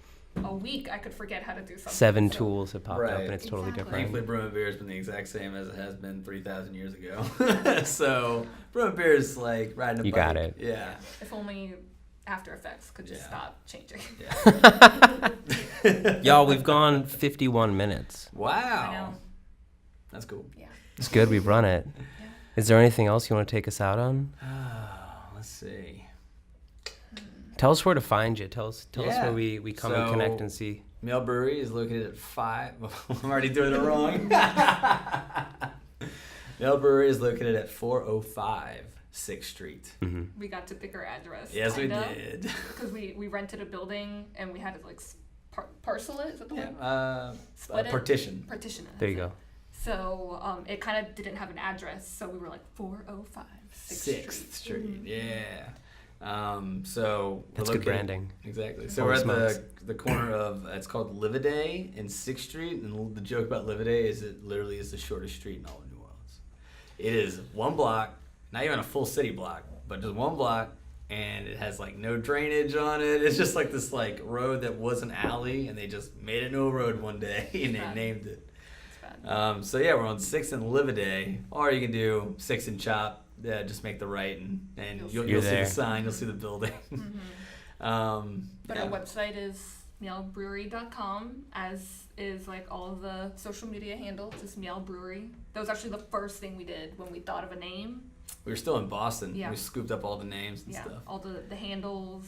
a week, I could forget how to do something. 7 So- tools have popped up, Right. and it's totally Exactly. different. Thankfully, brewing beer has been the exact same as it has been 3,000 years ago. So brewing beer is like riding a You bike. got it. Yeah. If only After Effects could just Yeah. stop changing. Yeah. Y'all, we've gone 51 minutes. I Wow. know. That's cool. Yeah. It's good. We've run it. Is there anything else you want to take us out on? Let's see. Tell us where to find you. Tell us Yeah. where we come and connect So- and see. Miel Brewery is located at 5. I'm already doing it wrong. Miel Brewery is located at 405 6th Street. We got to pick our address. Yes, we kinda, did. Because we rented a building and we had to like parcel it. Is that the word? Yeah. Split it? Partition. Partition it. There you that's go. it. So it kind of didn't have an address, so we were like 405 6th Street. Mhm. Yeah. So we're That's good located- branding. Exactly. So Holy we're at smokes. the corner of it's called Livaday and 6th Street, and the joke about Livaday is it literally is the shortest street in all of New Orleans. It is one block, not even a full city block, but just one block, and it has like no drainage on it. It's just like this like road that was an alley, and they just made it into a road one day, and they Bad. named it. It's bad. So yeah, we're on 6th and Livaday, or you can do 6th and Chop. Yeah, just make the right, and You'll you'll see see there. the sign, you'll see the building. But Yeah. our website is mielbrewery.com, as is like all of the social media handles. It's Miel Brewery. That was actually the first thing we did when we thought of a name. We were still in Boston. Yeah. We scooped up all the names and Yeah, stuff. all the handles.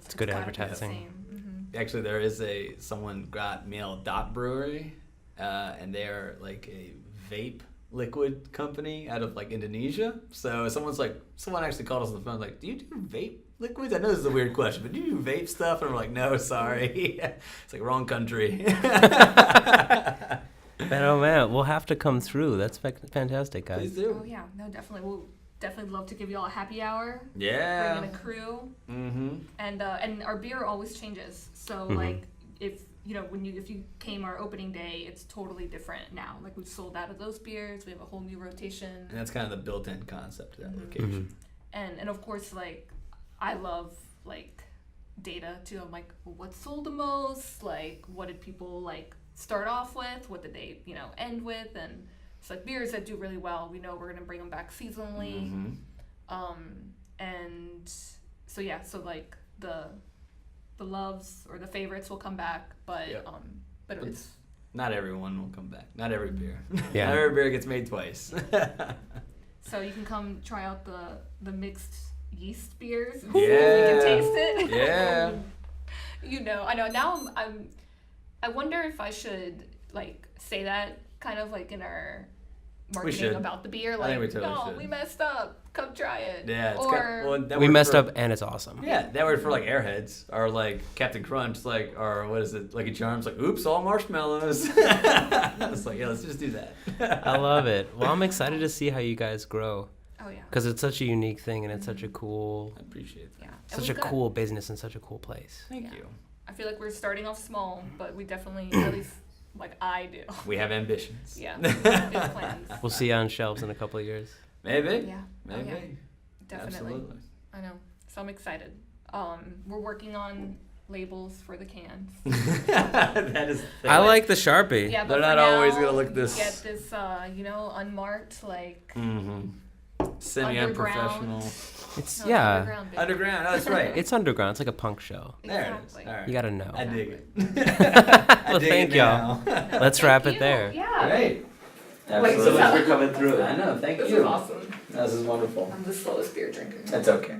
It's good advertising. Actually, there is someone got Miel Brewery, and they're like a vape liquid company out of like Indonesia. So someone actually called us on the phone like, "Do you do vape liquids?" I know this is a weird question, but do you do vape stuff? And we're like, "No, sorry." It's like wrong country. Man, oh man, we'll have to come through. That's fantastic, guys. Please do. Oh yeah, no, definitely. We'll definitely love to give you all a happy hour. Yeah. Bring in a crew, Mm-hmm. and our beer always changes. So Mhm. like if you came our opening day, it's totally different now. Like we've sold out of those beers. We have a whole new rotation. And that's kind of the built-in concept of that Mhm. location. And of course, like I love like data too. I'm like, well, what sold the most? Like, what did people like start off with? What did they end with? And it's like beers that do really well. We know we're gonna bring them back seasonally. Mm-hmm. And so yeah, so like the loves or the favorites will come back, but Yep. but it's Not everyone will come back. Not every beer. Yeah. Not every beer gets made twice. so you can come try out the mixed yeast beers. Yeah. You can taste it. Yeah. I know. Now I wonder if I should like say that kind of like in our marketing should. about the beer. I Like, think we totally no, should. we messed up. Come try it. Yeah, it's or that We worked messed for- up, and it's awesome. Yeah, that word for like Airheads or like Captain Crunch, like or what is it? Lucky Charms, like oops, all marshmallows. It's like yeah, let's just do that. I love it. Well, I'm excited to see how you guys grow oh yeah. because it's such a unique thing, and it's such a cool, I appreciate that. Yeah. And such a we've got- cool business and such a cool place. Thank Yeah. you. I feel like we're starting off small, but we definitely, at least like I do. We have ambitions. Yeah. Big plans. We'll see you on shelves in a couple of years. Maybe. Yeah. Maybe. Oh, yeah. Definitely. Absolutely. I know. So I'm excited. We're working on labels for the cans. That is. I like the Sharpie. Yeah, but They're for not always now, gonna look this- Get this, unmarked, like Mm-hmm. Semi-unprofessional. It's no, yeah. underground. baby. Underground. Oh, that's right. It's underground. It's like a punk show. There it is. Exactly. All right. You gotta know. I dig it. Well, thank y'all. Let's wrap it you. there. Yeah. Great. Wait, Absolutely. so- for coming through. I know. Thank This you. is awesome. This is wonderful. I'm the slowest beer drinker. That's okay.